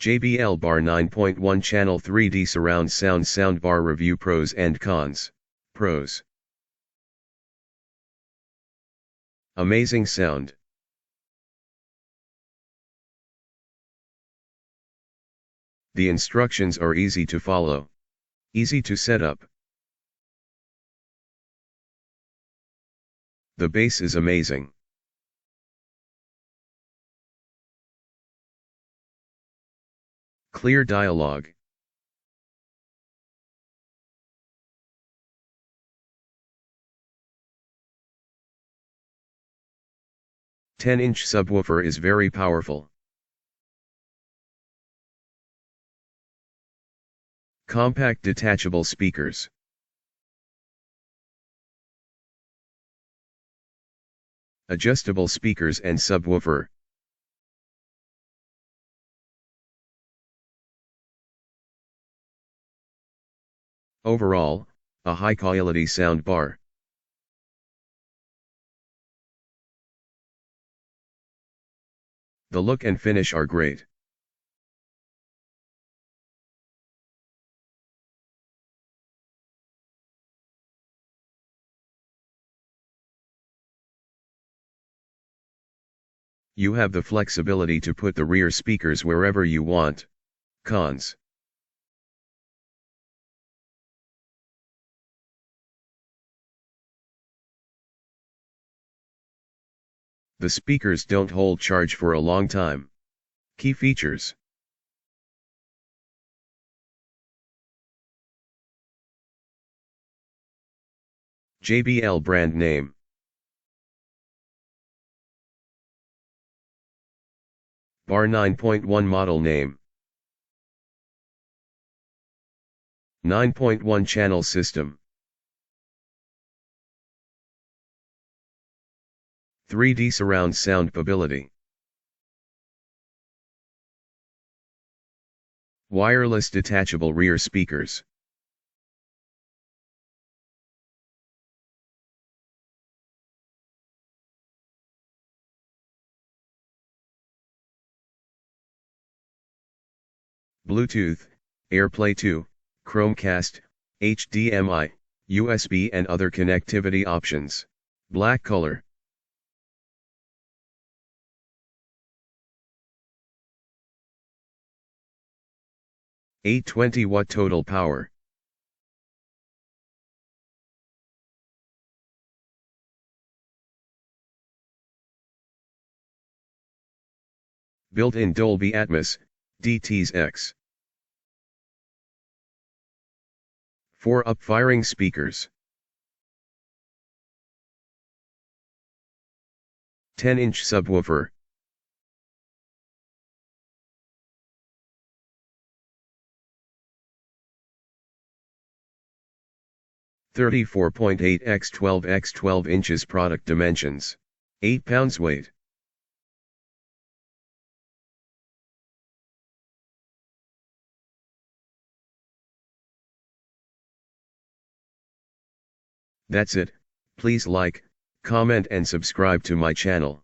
JBL BAR 9.1 Channel 3D Surround Sound Soundbar Review. Pros and Cons. Pros. Amazing sound. The instructions are easy to follow. Easy to set up. The bass is amazing. Clear dialogue. "10-inch subwoofer is very powerful. Compact detachable speakers. Adjustable speakers and subwoofer. Overall, a high-quality soundbar. The look and finish are great. You have the flexibility to put the rear speakers wherever you want. Cons. The speakers don't hold charge for a long time. Key features. JBL brand name. BAR 9.1 model name. 9.1 channel system. 3D surround sound ability. Wireless detachable rear speakers. Bluetooth, AirPlay 2, Chromecast, HDMI, USB and other connectivity options. Black color. "820 watt total power. Built-in Dolby Atmos DTS. 4 up-firing speakers. 10-inch subwoofer. (34.8 x 12 x 12 inches) Product dimensions: 8 pounds weight. That's it. Please like, comment and subscribe to my channel.